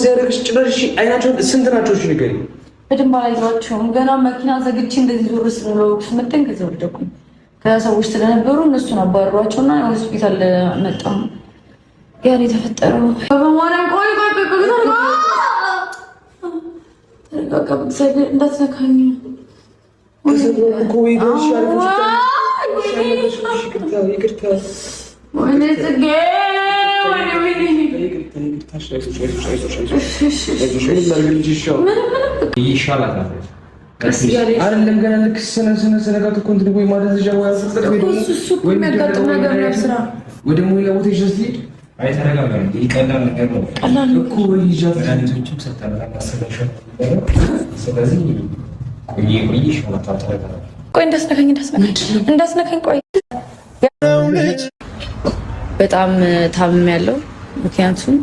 ዘርክሽ ጭራሽ አይናቸው ስንት ናቸው? እሺ ንገሪኝ። በደንብ አላየኋቸውም። ገና መኪና ዘግቼ እንደዚህ ዞር ስለው ስመጣኝ ከዛ ወደኩኝ። ከሰዎች ስለነበሩ እነሱን አባረሯቸውና ሆስፒታል መጣሁ። ያን የተፈጠረው በማርያም ቆይ ተረጋጋ፣ እንዳትነካኝ አይደለም ገና ልክ ስነካት እኮ እንትን ወይ ማለት ነው ወይ ደግሞ ሌላ ቦታ ይዤ ስትሄድ አይ ተረጋጋ። ይቀላል ነገር ነው እኮ ወይ ይዣት መድኃኒቶችም ሰጥተናል ማሰለሻው። ስለዚህ ቆይ ይሻላል። ተረጋጋ። ቆይ እንዳስነካኝ ቆይ በጣም ታምሜያለሁ። ምክንያቱም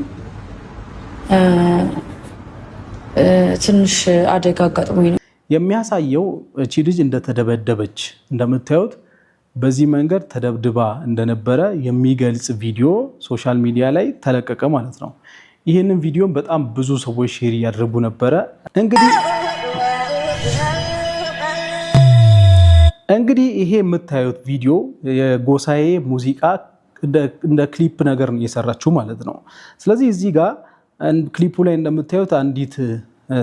ትንሽ አደጋ አጋጥሞኝ ነው የሚያሳየው። እቺ ልጅ እንደተደበደበች እንደምታዩት በዚህ መንገድ ተደብድባ እንደነበረ የሚገልጽ ቪዲዮ ሶሻል ሚዲያ ላይ ተለቀቀ ማለት ነው። ይህንን ቪዲዮም በጣም ብዙ ሰዎች ሼር እያደረጉ ነበረ። እንግዲህ ይሄ የምታዩት ቪዲዮ የጎሳዬ ሙዚቃ እንደ ክሊፕ ነገር እየሰራችሁ ማለት ነው። ስለዚህ እዚህ ጋር ክሊፑ ላይ እንደምታዩት አንዲት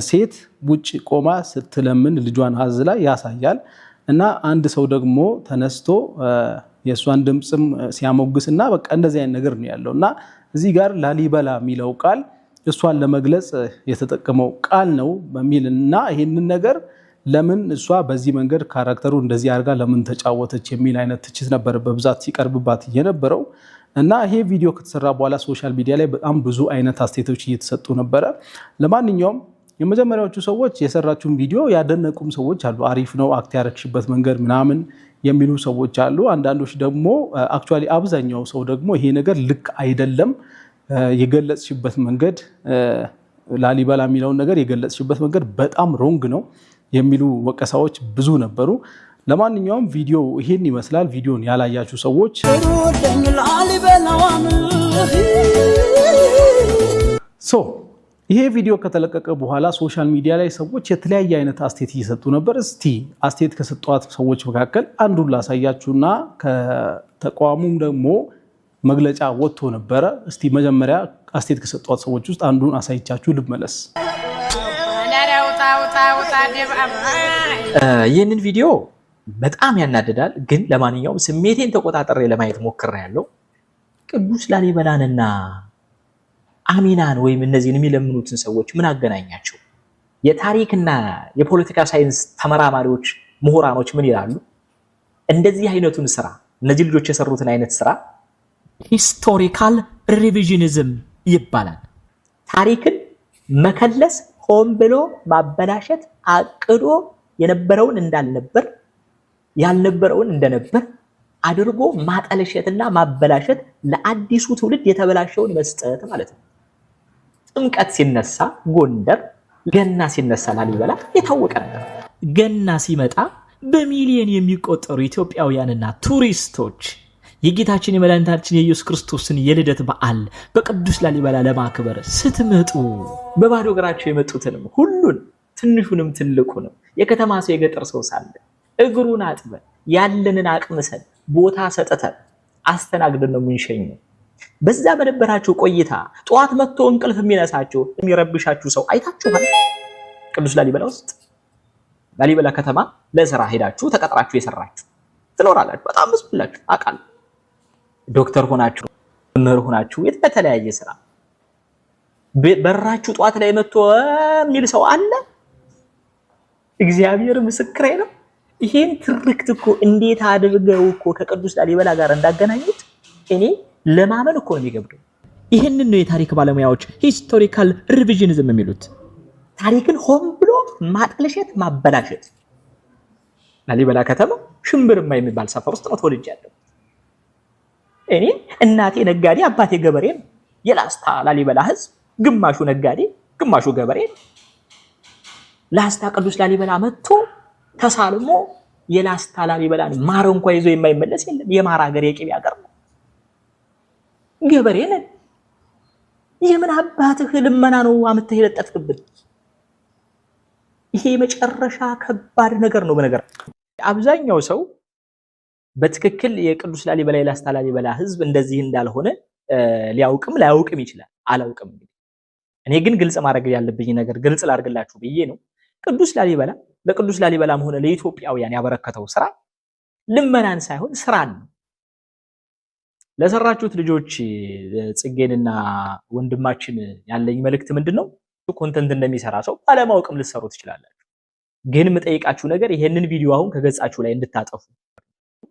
ሴት ውጭ ቆማ ስትለምን ልጇን አዝላ ያሳያል። እና አንድ ሰው ደግሞ ተነስቶ የእሷን ድምፅም ሲያሞግስና በቃ እንደዚህ አይነት ነገር ነው ያለው። እና እዚህ ጋር ላሊበላ የሚለው ቃል እሷን ለመግለጽ የተጠቀመው ቃል ነው በሚል እና ይህንን ነገር ለምን እሷ በዚህ መንገድ ካራክተሩ እንደዚህ አድርጋ ለምን ተጫወተች የሚል አይነት ትችት ነበር በብዛት ሲቀርብባት የነበረው። እና ይሄ ቪዲዮ ከተሰራ በኋላ ሶሻል ሚዲያ ላይ በጣም ብዙ አይነት አስተያየቶች እየተሰጡ ነበረ። ለማንኛውም የመጀመሪያዎቹ ሰዎች የሰራችውን ቪዲዮ ያደነቁም ሰዎች አሉ። አሪፍ ነው አክት ያረክሽበት መንገድ ምናምን የሚሉ ሰዎች አሉ። አንዳንዶች ደግሞ አክቹአሊ አብዛኛው ሰው ደግሞ ይሄ ነገር ልክ አይደለም፣ የገለጽሽበት መንገድ ላሊበላ የሚለውን ነገር የገለጽሽበት መንገድ በጣም ሮንግ ነው የሚሉ ወቀሳዎች ብዙ ነበሩ። ለማንኛውም ቪዲዮ ይሄን ይመስላል። ቪዲዮን ያላያችሁ ሰዎች ይሄ ቪዲዮ ከተለቀቀ በኋላ ሶሻል ሚዲያ ላይ ሰዎች የተለያየ አይነት አስተያየት እየሰጡ ነበር። እስቲ አስተያየት ከሰጧት ሰዎች መካከል አንዱን ላሳያችሁና ከተቋሙም ደግሞ መግለጫ ወጥቶ ነበረ። እስቲ መጀመሪያ አስተያየት ከሰጧት ሰዎች ውስጥ አንዱን አሳይቻችሁ ልመለስ። ይህንን ቪዲዮ በጣም ያናድዳል፣ ግን ለማንኛውም ስሜቴን ተቆጣጠሬ ለማየት ሞክሬያለሁ። ቅዱስ ላሊበላንና አሚናን ወይም እነዚህን የሚለምኑትን ሰዎች ምን አገናኛቸው? የታሪክና የፖለቲካ ሳይንስ ተመራማሪዎች ምሁራኖች ምን ይላሉ? እንደዚህ አይነቱን ስራ እነዚህ ልጆች የሰሩትን አይነት ስራ ሂስቶሪካል ሪቪዥኒዝም ይባላል። ታሪክን መከለስ፣ ሆን ብሎ ማበላሸት፣ አቅዶ የነበረውን እንዳልነበር ያልነበረውን እንደነበር አድርጎ ማጠለሸትና ማበላሸት፣ ለአዲሱ ትውልድ የተበላሸውን መስጠት ማለት ነው። ጥምቀት ሲነሳ ጎንደር፣ ገና ሲነሳ ላሊበላ የታወቀ ነበር። ገና ሲመጣ በሚሊዮን የሚቆጠሩ ኢትዮጵያውያንና ቱሪስቶች የጌታችን የመድኃኒታችን የኢየሱስ ክርስቶስን የልደት በዓል በቅዱስ ላሊበላ ለማክበር ስትመጡ በባዶ እግራቸው የመጡትንም ሁሉን ትንሹንም ትልቁንም የከተማ ሰው የገጠር ሰው ሳለ እግሩን አጥበን ያለንን አቅምሰን ቦታ ሰጥተን አስተናግደን ነው የምንሸኘው። በዛ በነበራችሁ ቆይታ ጠዋት መጥቶ እንቅልፍ የሚነሳችሁ የሚረብሻችሁ ሰው አይታችኋል? ቅዱስ ላሊበላ ውስጥ ላሊበላ ከተማ ለስራ ሄዳችሁ ተቀጥራችሁ የሰራችሁ ትኖራላችሁ። በጣም ብዙ ብላችሁ አውቃለሁ። ዶክተር ሆናችሁ መምህር ሆናችሁ የተለያየ ስራ በራችሁ ጠዋት ላይ መጥቶ የሚል ሰው አለ? እግዚአብሔር ምስክሬ ነው። ይሄን ትርክት እኮ እንዴት አድርገው እኮ ከቅዱስ ላሊበላ ጋር እንዳገናኙት እኔ ለማመን እኮ ነው የሚገብደው። ይሄንን ነው የታሪክ ባለሙያዎች ሂስቶሪካል ሪቪዥኒዝም የሚሉት። ታሪክን ሆን ብሎ ማጠልሸት፣ ማበላሸት። ላሊበላ ከተማ ሽምብርማ የሚባል ሰፈር ውስጥ ነው ተወልጄ ያለሁት። እኔ እናቴ ነጋዴ አባቴ ገበሬ ነው። የላስታ ላሊበላ ህዝብ ግማሹ ነጋዴ ግማሹ ገበሬ ነው። ላስታ ቅዱስ ላሊበላ መጥቶ ተሳልሞ የላስታ ላሊበላን ማር እንኳን ይዞ የማይመለስ የለም። የማር ሀገር የቅቤ ሀገር ነው። ገበሬ ነን። የምን አባትህ ልመና ነው አመተህ የለጠፍክብን? ይሄ መጨረሻ ከባድ ነገር ነው። በነገር አብዛኛው ሰው በትክክል የቅዱስ ላሊበላ የላስታ ላሊበላ ህዝብ እንደዚህ እንዳልሆነ ሊያውቅም ላያውቅም ይችላል። አላውቅም እንግዲህ እኔ ግን ግልጽ ማድረግ ያለብኝ ነገር ግልጽ ላድርግላችሁ ብዬ ነው። ቅዱስ ላሊበላ ለቅዱስ ላሊበላም ሆነ ለኢትዮጵያውያን ያበረከተው ስራ ልመናን ሳይሆን ስራን ነው። ለሰራችሁት ልጆች ጽጌንና ወንድማችን ያለኝ መልእክት ምንድነው? ኮንተንት እንደሚሰራ ሰው ባለማወቅም ልትሰሩ ትችላላችሁ። ግን የምጠይቃችሁ ነገር ይሄንን ቪዲዮ አሁን ከገጻችሁ ላይ እንድታጠፉ።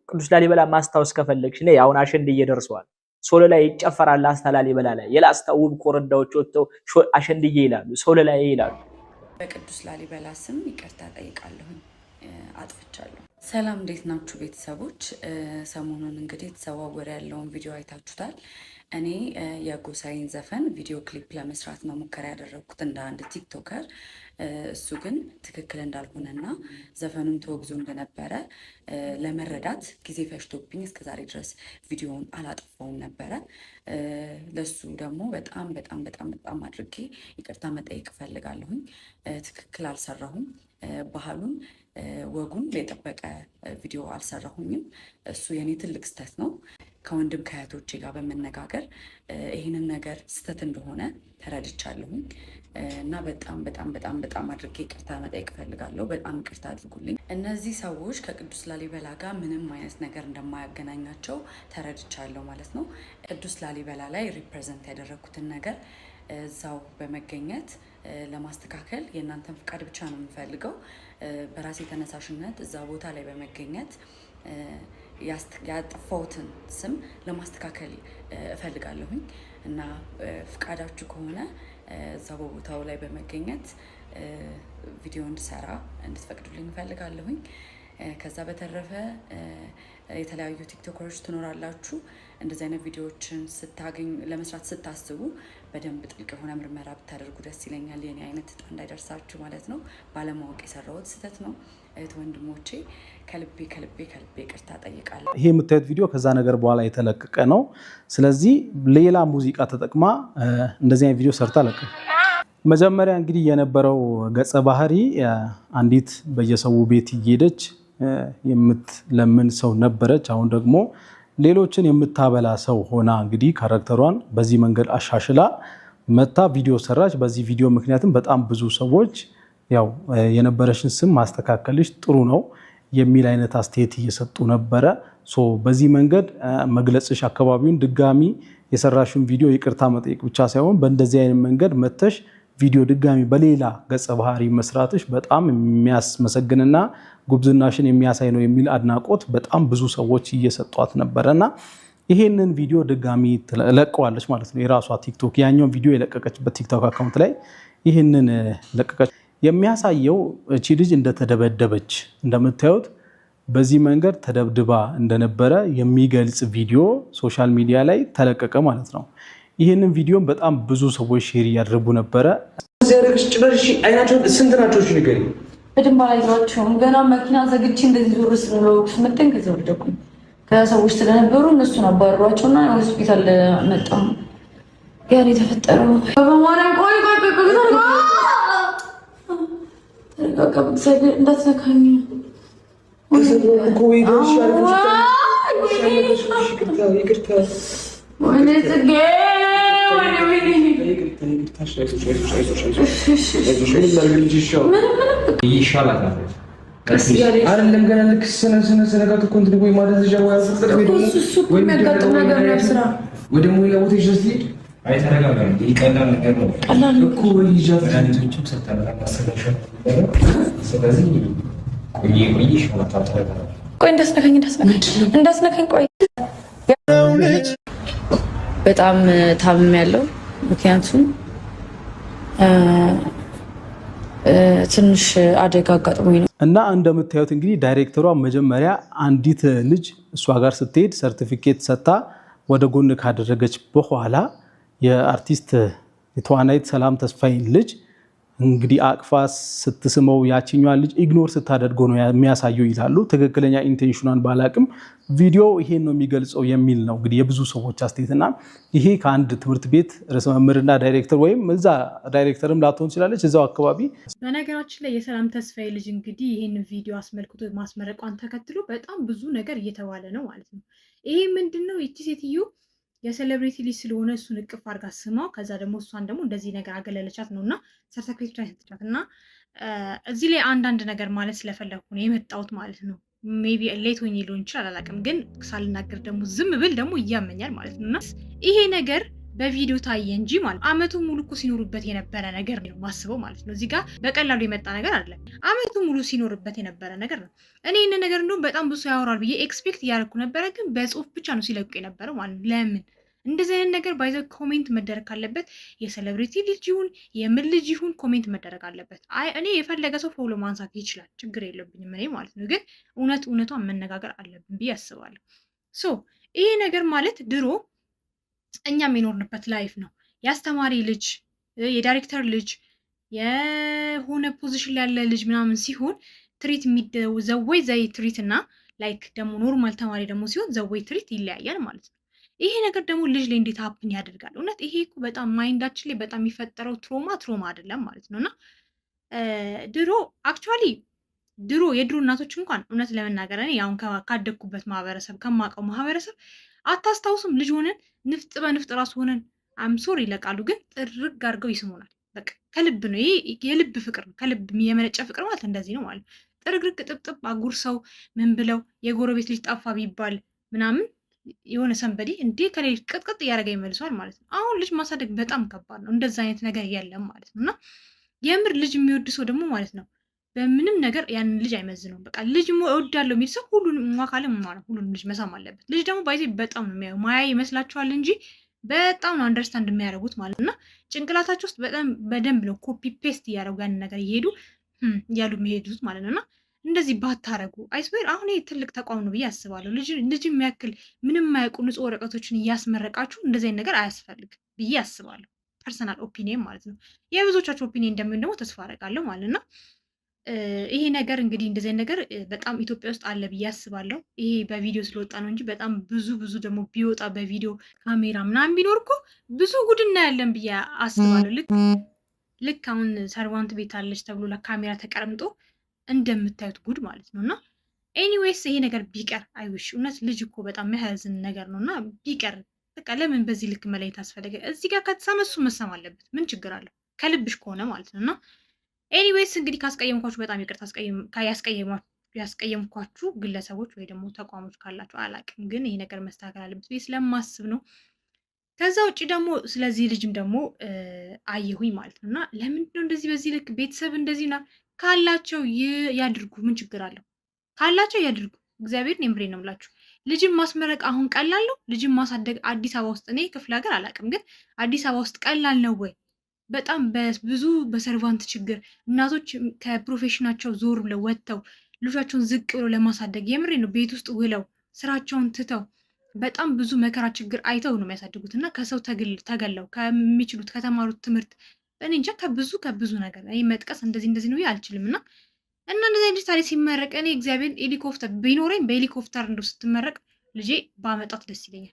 ቅዱስ ላሊበላ ማስታወስ ከፈለግሽ ነው ያውን አሸንድዬ ደርሰዋል። ሶለ ላይ ይጨፈራል። ላስታ ላሊበላ ላይ የላስታ ውብ ኮረዳዎች ወጥተው አሸንድዬ ይላሉ፣ ሶለ ላይ ይላሉ። በቅዱስ ላሊበላ ስም ይቅርታ ጠይቃለሁ፣ አጥፍቻለሁ። ሰላም እንዴት ናችሁ ቤተሰቦች? ሰሞኑን እንግዲህ የተዘዋወረ ያለውን ቪዲዮ አይታችሁታል። እኔ የጎሳዬን ዘፈን ቪዲዮ ክሊፕ ለመስራት ነው ሙከራ ያደረኩት እንደ አንድ ቲክቶከር። እሱ ግን ትክክል እንዳልሆነና ዘፈኑን ተወግዞ እንደነበረ ለመረዳት ጊዜ ፈጅቶብኝ እስከዛሬ ድረስ ቪዲዮውን አላጠፋውም ነበረ። ለሱ ደግሞ በጣም አድርጌ ይቅርታ መጠየቅ እፈልጋለሁኝ። ትክክል አልሰራሁም። ባህሉን ወጉን የጠበቀ ቪዲዮ አልሰራሁኝም። እሱ የኔ ትልቅ ስህተት ነው። ከወንድም ከእህቶቼ ጋር በመነጋገር ይህንን ነገር ስህተት እንደሆነ ተረድቻለሁኝ እና በጣም አድርጌ ይቅርታ መጠየቅ እፈልጋለሁ። በጣም ይቅርታ አድርጉልኝ። እነዚህ ሰዎች ከቅዱስ ላሊበላ ጋር ምንም አይነት ነገር እንደማያገናኛቸው ተረድቻለሁ ማለት ነው። ቅዱስ ላሊበላ ላይ ሪፕሬዘንት ያደረግኩትን ነገር እዛው በመገኘት ለማስተካከል የእናንተን ፍቃድ ብቻ ነው የምፈልገው። በራሴ ተነሳሽነት እዛ ቦታ ላይ በመገኘት ያጠፋሁትን ስም ለማስተካከል እፈልጋለሁኝ እና ፍቃዳችሁ ከሆነ እዛ በቦታው ላይ በመገኘት ቪዲዮ እንድሰራ እንድትፈቅዱልኝ እፈልጋለሁኝ። ከዛ በተረፈ የተለያዩ ቲክቶከሮች ትኖራላችሁ። እንደዚህ አይነት ቪዲዮዎችን ስታገኙ ለመስራት ስታስቡ በደንብ ጥልቅ የሆነ ምርመራ ብታደርጉ ደስ ይለኛል። የኔ አይነት እጣ እንዳይደርሳችሁ ማለት ነው። ባለማወቅ የሰራሁት ስህተት ነው። እህት ወንድሞቼ ከልቤ ይቅርታ ጠይቃለሁ። ይሄ የምታዩት ቪዲዮ ከዛ ነገር በኋላ የተለቀቀ ነው። ስለዚህ ሌላ ሙዚቃ ተጠቅማ እንደዚህ አይነት ቪዲዮ ሰርታ ለቀ። መጀመሪያ እንግዲህ የነበረው ገጸ ባህሪ አንዲት በየሰው ቤት እየሄደች የምትለምን ሰው ነበረች። አሁን ደግሞ ሌሎችን የምታበላ ሰው ሆና እንግዲህ ካራክተሯን በዚህ መንገድ አሻሽላ መታ ቪዲዮ ሰራች። በዚህ ቪዲዮ ምክንያቱም በጣም ብዙ ሰዎች ያው የነበረሽን ስም ማስተካከልሽ ጥሩ ነው የሚል አይነት አስተያየት እየሰጡ ነበረ። በዚህ መንገድ መግለጽሽ አካባቢውን ድጋሚ የሰራሽን ቪዲዮ ይቅርታ መጠየቅ ብቻ ሳይሆን በእንደዚህ አይነት መንገድ መተሽ ቪዲዮ ድጋሚ በሌላ ገጸ ባህሪ መስራትሽ በጣም የሚያስመሰግንና ጉብዝናሽን የሚያሳይ ነው የሚል አድናቆት በጣም ብዙ ሰዎች እየሰጧት ነበረና ይሄንን ቪዲዮ ድጋሚ ለቀዋለች ማለት ነው። የራሷ ቲክቶክ ያኛውን ቪዲዮ የለቀቀችበት ቲክቶክ አካውንት ላይ ይሄንን ለቀቀች። የሚያሳየው እቺ ልጅ እንደተደበደበች እንደምታዩት በዚህ መንገድ ተደብድባ እንደነበረ የሚገልጽ ቪዲዮ ሶሻል ሚዲያ ላይ ተለቀቀ ማለት ነው። ይሄንን ቪዲዮም በጣም ብዙ ሰዎች ሼር እያደረጉ ነበረ። ስንት ናቸው? እሺ ንገሪኝ። በደንብ አላየኋቸውም። ገና መኪና ዘግቼ እንደዚህ ዞር ስለው ስመጣኝ ከዛ ወደኩኝ። ከሰዎች ስለነበሩ እነሱን አባረሯቸውና ሆስፒታል መጣሁ። ያን የተፈጠረው በማርያም ቆይ እንዳትነካኝ አይደለም ገና ልክ ስነጋት እኮ እንትን ወይ ማለት ወይ ደግሞ ሌላ ቦታ ይዤ ስትሄድ አይ ተረጋጋ፣ ይቀላል ነገር ነው እኮ ይዣት መድኃኒቶችም ሰጥተናል ማሰለሻ። ስለዚህ ቆይ ይሻላል። ተረጋጋ። ቆይ እንዳስነካኝ ቆይ በጣም ታምም ያለው ምክንያቱም ትንሽ አደጋ አጋጥሞኝ ነው። እና እንደምታዩት እንግዲህ ዳይሬክተሯ መጀመሪያ አንዲት ልጅ እሷ ጋር ስትሄድ ሰርቲፊኬት ሰጥታ ወደ ጎን ካደረገች በኋላ የአርቲስት የተዋናይት ሰላም ተስፋዬን ልጅ እንግዲህ አቅፋ ስትስመው ያችኛዋን ልጅ ኢግኖር ስታደርገው ነው የሚያሳየው ይላሉ። ትክክለኛ ኢንቴንሽኗን ባላቅም ቪዲዮ ይሄን ነው የሚገልጸው የሚል ነው እንግዲህ የብዙ ሰዎች አስተያየትና ይሄ ከአንድ ትምህርት ቤት ርዕሰ መምህርና ዳይሬክተር ወይም እዛ ዳይሬክተርም ላትሆን ትችላለች እዛው አካባቢ። በነገራችን ላይ የሰላም ተስፋዬ ልጅ እንግዲህ ይህን ቪዲዮ አስመልክቶ ማስመረቋን ተከትሎ በጣም ብዙ ነገር እየተባለ ነው ማለት ነው። ይሄ ምንድነው? ይቺ ሴትዮ የሴሌብሪቲ ልጅ ስለሆነ እሱን እቅፍ አድርጋ ስማው፣ ከዛ ደግሞ እሷን ደግሞ እንደዚህ ነገር አገለለቻት ነው እና ሰርተክሬት ሰጥቻት እና እዚህ ላይ አንዳንድ ነገር ማለት ስለፈለኩ ነው የመጣሁት ማለት ነው። ሜቢ ሌት ሆኜ ሊሆን ይችላል አላውቅም፣ ግን ሳልናገር ደግሞ ዝም ብል ደግሞ እያመኛል ማለት ነው እና ይሄ ነገር በቪዲዮ ታየ እንጂ ማለት አመቱን ሙሉ እኮ ሲኖሩበት የነበረ ነገር ነው ማስበው ማለት ነው። እዚህ ጋር በቀላሉ የመጣ ነገር አይደለም። አመቱን ሙሉ ሲኖርበት የነበረ ነገር ነው። እኔ ይህን ነገር እንደውም በጣም ብዙ ያወራል ብዬ ኤክስፔክት እያደረኩ ነበረ፣ ግን በጽሁፍ ብቻ ነው ሲለቁ የነበረው ማለት ነው። ለምን እንደዚህ አይነት ነገር ባይዘ ኮሜንት መደረግ ካለበት የሴሌብሪቲ ልጅ ይሁን የምን ልጅ ይሁን ኮሜንት መደረግ አለበት። አይ እኔ የፈለገ ሰው ፎሎ ማንሳት ይችላል፣ ችግር የለብኝም እኔ ማለት ነው። ግን እውነቷን መነጋገር አለብን ብዬ አስባለሁ። ሶ ይሄ ነገር ማለት ድሮ እኛም የኖርንበት ላይፍ ነው። የአስተማሪ ልጅ፣ የዳይሬክተር ልጅ፣ የሆነ ፖዚሽን ላይ ያለ ልጅ ምናምን ሲሆን ትሪት ዘወይ ዘይ ትሪት እና ላይክ ደግሞ ኖርማል ተማሪ ደግሞ ሲሆን ዘወይ ትሪት ይለያያል ማለት ነው። ይሄ ነገር ደግሞ ልጅ ላይ እንዴት ሀፕን ያደርጋል? እውነት ይሄ እኮ በጣም ማይንዳችን ላይ በጣም የሚፈጠረው ትሮማ አይደለም ማለት ነው። እና ድሮ አክቹዋሊ የድሮ እናቶች እንኳን እውነት ለመናገር እኔ ያሁን ካደግኩበት ማህበረሰብ ከማውቀው ማህበረሰብ አታስታውሱም? ልጅ ሆነን ንፍጥ በንፍጥ ራሱ ሆነን አምሶር ይለቃሉ፣ ግን ጥርግ አድርገው ይስሙናል። በቃ ከልብ ነው። ይሄ የልብ ፍቅር ነው። ከልብ የመነጨ ፍቅር ማለት እንደዚህ ነው ማለት ነው። ጥርግርግ ጥብጥብ አጉርሰው ምን ብለው የጎረቤት ልጅ ጠፋ ቢባል ምናምን የሆነ ሰንበዴ እንዴ ከሌሊት ቅጥቅጥ እያደረገ ይመልሷል ማለት ነው። አሁን ልጅ ማሳደግ በጣም ከባድ ነው። እንደዛ አይነት ነገር የለም ማለት ነው። እና የምር ልጅ የሚወድ ሰው ደግሞ ማለት ነው በምንም ነገር ያንን ልጅ አይመዝነውም። በቃ ልጅ እወዳለሁ የሚል ሰው ሁሉንም ካለ ሁሉንም ልጅ መሳም አለበት። ልጅ ደግሞ ባይዜ በጣም ነው የሚያዩ ማያ ይመስላችኋል እንጂ በጣም ነው አንደርስታንድ የሚያደርጉት ማለት ነው። እና ጭንቅላታቸው ውስጥ በደንብ ነው ኮፒ ፔስት እያደረጉ ያንን ነገር እየሄዱ እያሉ የሚሄዱት ማለት ነው። እና እንደዚህ ባታረጉ አይስዌር አሁን ይሄ ትልቅ ተቋም ነው ብዬ አስባለሁ። ልጅ የሚያክል ምንም የማያውቁ ንጹህ ወረቀቶችን እያስመረቃችሁ እንደዚህ አይነት ነገር አያስፈልግ ብዬ አስባለሁ። ፐርሰናል ኦፒኒየን ማለት ነው። የብዙዎቻችሁ ኦፒኒየን እንደሚሆን ደግሞ ተስፋ አደርጋለሁ ማለት ነው። ይሄ ነገር እንግዲህ እንደዚህ ነገር በጣም ኢትዮጵያ ውስጥ አለ ብዬ አስባለሁ። ይሄ በቪዲዮ ስለወጣ ነው እንጂ በጣም ብዙ ደግሞ ቢወጣ በቪዲዮ ካሜራ ምናምን ቢኖር እኮ ብዙ ጉድ እናያለን ብዬ አስባለሁ። ልክ አሁን ሰርቫንት ቤት አለች ተብሎ ለካሜራ ተቀምጦ እንደምታዩት ጉድ ማለት ነው። እና ኤኒዌይስ ይሄ ነገር ቢቀር አይውሽ። እውነት ልጅ እኮ በጣም የሚያሳዝን ነገር ነው እና ቢቀር በቃ ለምን በዚህ ልክ መለየት አስፈለገ? እዚህ ጋር ከተሰማ እሱ መሰማ አለበት። ምን ችግር አለው? ከልብሽ ከሆነ ማለት ነው። እና ኤኒዌይስ እንግዲህ ካስቀየምኳችሁ በጣም ይቅርታ። ያስቀየምኳችሁ ግለሰቦች ወይ ደግሞ ተቋሞች ካላችሁ አላቅም፣ ግን ይሄ ነገር መስተካከል አለበት ብዬ ስለማስብ ነው። ከዛ ውጭ ደግሞ ስለዚህ ልጅም ደግሞ አየሁኝ ማለት ነው። እና ለምንድነው እንደዚህ በዚህ ልክ ቤተሰብ እንደዚህ ካላቸው ያድርጉ። ምን ችግር አለው? ካላቸው ያድርጉ። እግዚአብሔርን የምሬ ነው የምላችሁ። ልጅም ማስመረቅ አሁን ቀላል ነው? ልጅም ማሳደግ አዲስ አበባ ውስጥ እኔ ክፍለ ሀገር አላውቅም፣ ግን አዲስ አበባ ውስጥ ቀላል ነው ወይ? በጣም ብዙ በሰርቫንት ችግር እናቶች ከፕሮፌሽናቸው ዞር ብለው ወጥተው ልጆቻቸውን ዝቅ ብለው ለማሳደግ የምሬ ነው ቤት ውስጥ ውለው ስራቸውን ትተው በጣም ብዙ መከራ ችግር አይተው ነው የሚያሳድጉት እና ከሰው ተገለው ከሚችሉት ከተማሩት ትምህርት እኔ እንጃ ከብዙ ነገር እኔ መጥቀስ እንደዚህ ነው አልችልም። እና እንደዚህ አይነት ታሪክ ሲመረቅ እኔ እግዚአብሔር ሄሊኮፕተር ቢኖረኝ በሄሊኮፕተር እንደው ስትመረቅ ልጄ ባመጣት ደስ ይለኛል።